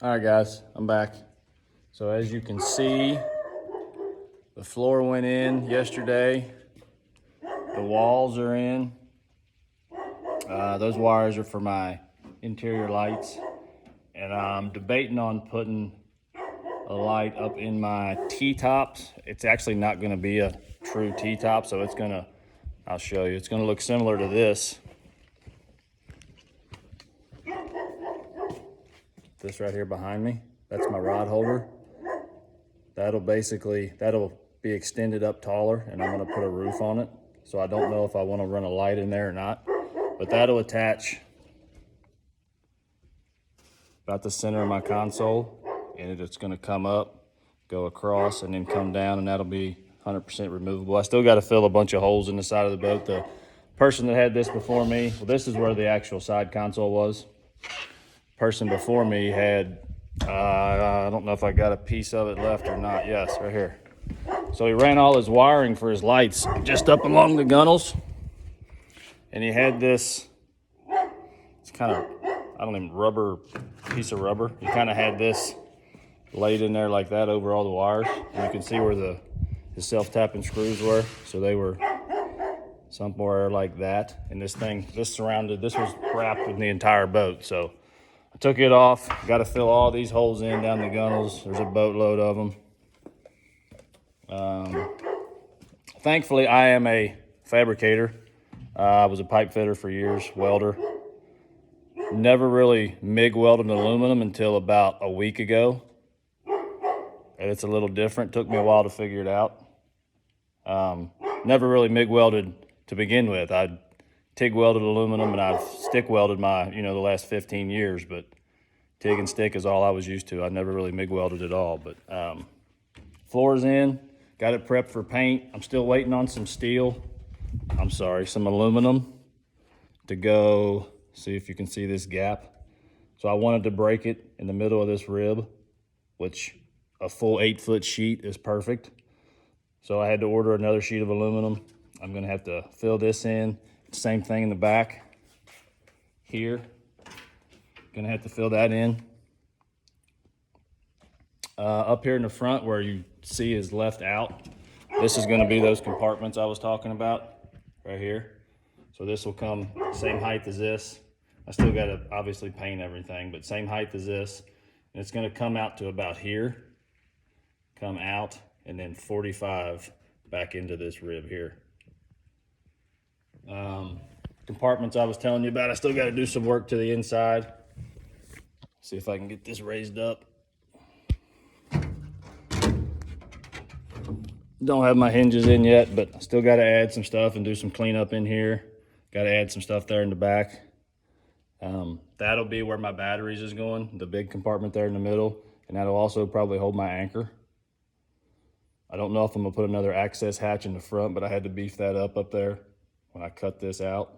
All right, guys, I'm back. So as you can see, the floor went in yesterday. The walls are in. Those wires are for my interior lights. And I'm debating on putting a light up in my T-tops. It's actually not gonna be a true T-top, so it's gonna, I'll show you, it's gonna look similar to this. This right here behind me, that's my rod holder. That'll be extended up taller, and I'm gonna put a roof on it. So I don't know if I wanna run a light in there or not, but that'll attach about the center of my console, and it's gonna come up, go across, and then come down, and that'll be 100% removable. I still gotta fill a bunch of holes in the side of the boat. The person that had this before me, well, this is where the actual side console was. Person before me had, I don't know if I got a piece of it left or not. Yes, right here. So he ran all his wiring for his lights just up along the gunnels. And he had this, it's kind of, I don't even, piece of rubber. He kind of had this laid in there like that over all the wires. And you can see where the self-tapping screws were. So they were somewhere like that. And this was wrapped with the entire boat. So I took it off, got to fill all these holes in down the gunnels. There's a boatload of them. Thankfully, I am a fabricator. I was a pipe fitter for years, welder. Never really MIG welded aluminum until about a week ago. And it's a little different. Took me a while to figure it out. Never really MIG welded to begin with. I TIG welded aluminum, and I've stick welded the last 15 years, but TIG and stick is all I was used to. I never really MIG welded at all, but floor's in, got it prepped for paint. I'm still waiting on some some aluminum to go. See if you can see this gap. So I wanted to break it in the middle of this rib, which a full 8-foot sheet is perfect. So I had to order another sheet of aluminum. I'm gonna have to fill this in. Same thing in the back here. Gonna have to fill that in. Up here in the front where you see is left out, this is gonna be those compartments I was talking about right here. So this will come same height as this. I still gotta obviously paint everything, but same height as this. And it's gonna come out to about here, come out, and then 45 back into this rib here. Compartments I was telling you about, I still got to do some work to the inside. See if I can get this raised up. Don't have my hinges in yet, but I still got to add some stuff and do some cleanup in here. Got to add some stuff there in the back. That'll be where my batteries is going, the big compartment there in the middle, and that'll also probably hold my anchor. I don't know if I'm gonna put another access hatch in the front, but I had to beef that up there when I cut this out.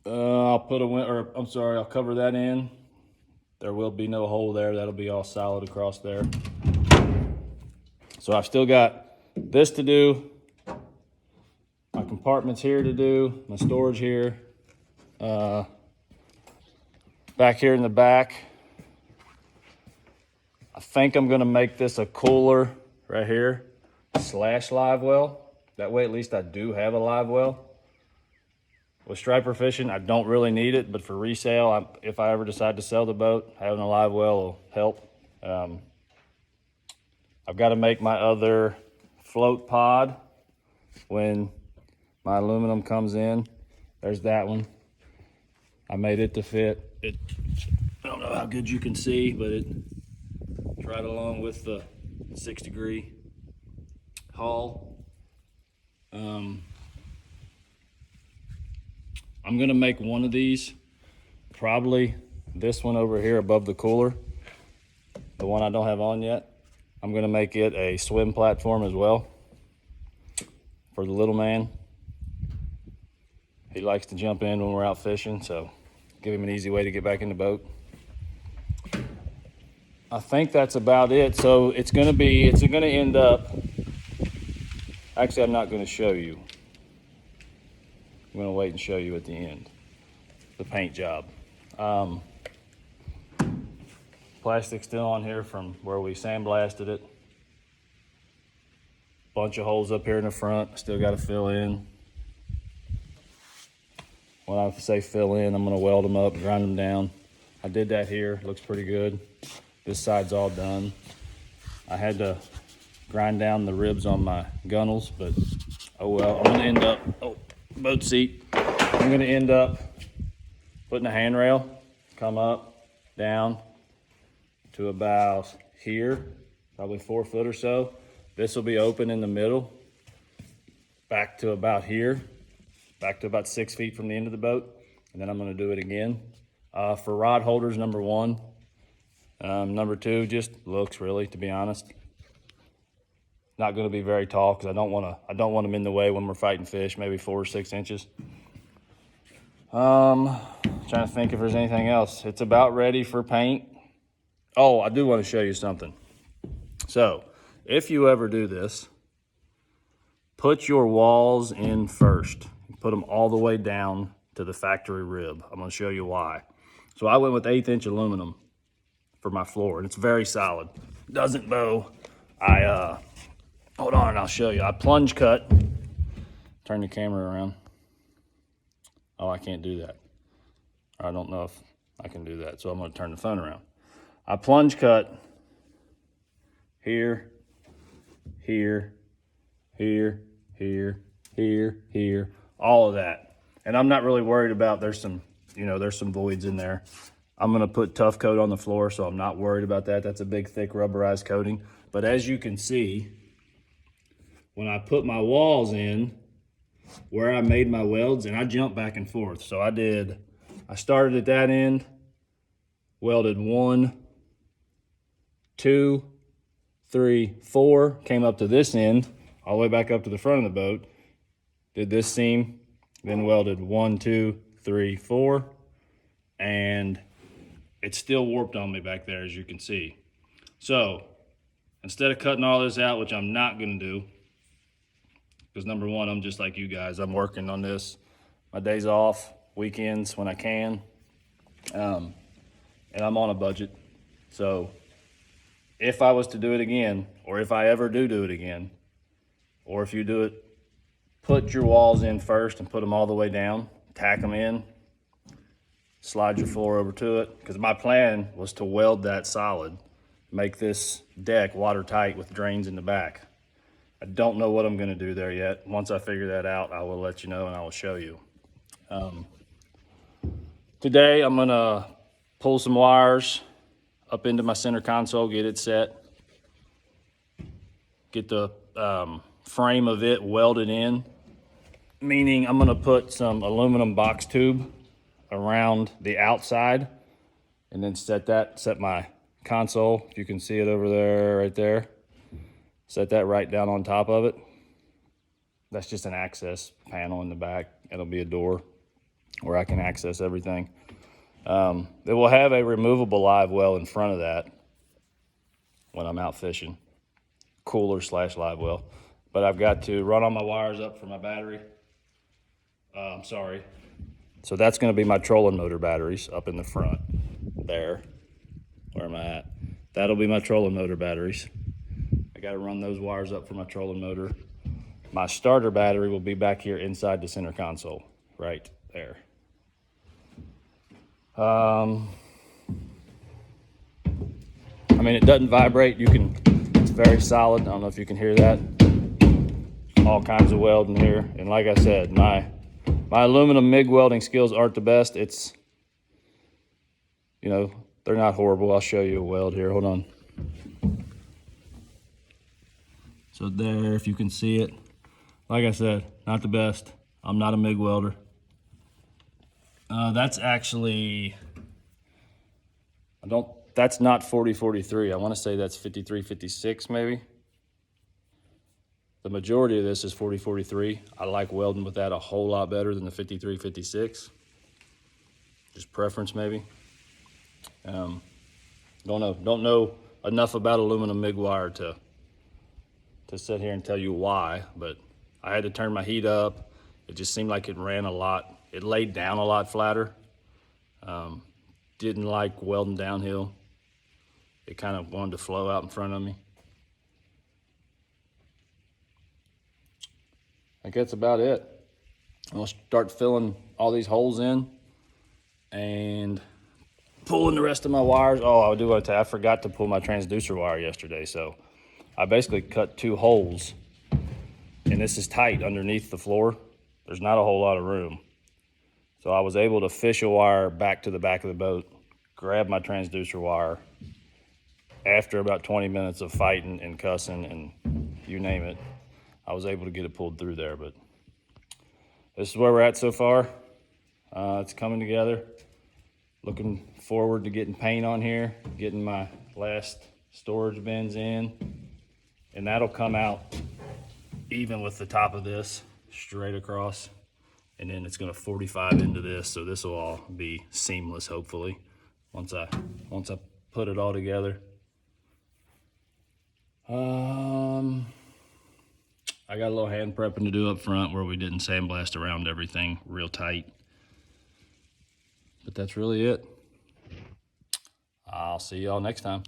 I'll cover that in. There will be no hole there. That'll be all solid across there. So I've still got this to do, my compartments here to do, my storage here. Back here in the back, I think I'm gonna make this a cooler right here / live well. That way at least I do have a live well. With striper fishing, I don't really need it, but for resale, if I ever decide to sell the boat, having a live well will help. I've got to make my other float pod when my aluminum comes in. There's that one. I made it to fit. I don't know how good you can see, but it's right along with the 6-degree hull. I'm gonna make one of these, probably this one over here above the cooler, the one I don't have on yet. I'm gonna make it a swim platform as well for the little man. He likes to jump in when we're out fishing, so give him an easy way to get back in the boat. I think that's about it. So it's gonna end up, actually I'm not gonna show you. I'm gonna wait and show you at the end, the paint job. plastic still on here from where we sandblasted it. Bunch of holes up here in the front, still got to fill in. When I say fill in, I'm gonna weld them up, grind them down. I did that here, looks pretty good. This side's all done. I had to grind down the ribs on my gunnels, but oh well. I'm gonna end up, boat seat. I'm gonna end up putting a handrail, come up, down to about here, probably 4 foot or so. This will be open in the middle, back to about here, back to about 6 feet from the end of the boat. And then I'm gonna do it again. For rod holders, number 1. Number 2, just looks really, to be honest. Not gonna be very tall because I don't want them in the way when we're fighting fish, maybe 4 or 6 inches. Trying to think if there's anything else. It's about ready for paint. Oh, I do want to show you something. So, if you ever do this, put your walls in first. Put them all the way down to the factory rib. I'm going to show you why. So I went with 1/8 inch aluminum for my floor, and it's very solid. Doesn't bow. Hold on and I'll show you. I plunge cut. Turn the camera around. Oh, I can't do that. I don't know if I can do that, so I'm going to turn the phone around. I plunge cut here, here, here, here, here, all of that. And I'm not really worried about, there's some voids in there. I'm gonna put tough coat on the floor, so I'm not worried about that. That's a big, thick, rubberized coating. But as you can see, when I put my walls in, where I made my welds, and I jumped back and forth. So I started at that end, welded 1, 2, 3, 4, came up to this end, all the way back up to the front of the boat, did this seam, then welded 1, 2, 3, 4, and it's still warped on me back there, as you can see. So instead of cutting all this out, which I'm not gonna do, because number 1, I'm just like you guys, I'm working on this my days off, weekends when I can, and I'm on a budget. So if I was to do it again, or if I ever do it again, or if you do it, put your walls in first and put them all the way down, tack them in, slide your floor over to it, because my plan was to weld that solid, make this deck watertight with drains in the back. I don't know what I'm gonna do there yet. Once I figure that out, I will let you know and I will show you. Today, I'm gonna pull some wires up into my center console, get it set, get the frame of it welded in, meaning I'm gonna put some aluminum box tube around the outside and then set my console, if you can see it over there, right there. Set that right down on top of it. That's just an access panel in the back. It'll be a door where I can access everything. It will have a removable live well in front of that when I'm out fishing. Cooler / live well. But I've got to run all my wires up for my battery. So that's gonna be my trolling motor batteries up in the front there. Where am I at? That'll be my trolling motor batteries. I gotta run those wires up for my trolling motor. My starter battery will be back here inside the center console, right there. I mean, it doesn't vibrate. It's very solid. I don't know if you can hear that. All kinds of welding here. And like I said, my aluminum MIG welding skills aren't the best. It's, they're not horrible. I'll show you a weld here. Hold on. So there, if you can see it. Like I said, not the best. I'm not a MIG welder. That's actually, that's not 40-43. I want to say that's 53-56 maybe. The majority of this is 40-43. I like welding with that a whole lot better than the 53-56. Just preference maybe. Don't know enough about aluminum MIG wire to sit here and tell you why, but I had to turn my heat up. It just seemed like it ran a lot. It laid down a lot flatter. Didn't like welding downhill. it kind of wanted to flow out in front of me. I think that's about it. I'll start filling all these holes in and pulling the rest of my wires. Oh, I do want to tell you, I forgot to pull my transducer wire yesterday. So I basically cut 2 holes, and this is tight underneath the floor. There's not a whole lot of room. So I was able to fish a wire back to the back of the boat, grab my transducer wire. After about 20 minutes of fighting and cussing and you name it, I was able to get it pulled through there. But this is where we're at so far. It's coming together. Looking forward to getting paint on here, getting my last storage bins in, and that'll come out even with the top of this straight across. And then it's gonna 45 into this, so this will all be seamless, hopefully, once I put it all together. I got a little hand prepping to do up front where we didn't sandblast around everything real tight. But that's really it. I'll see y'all next time.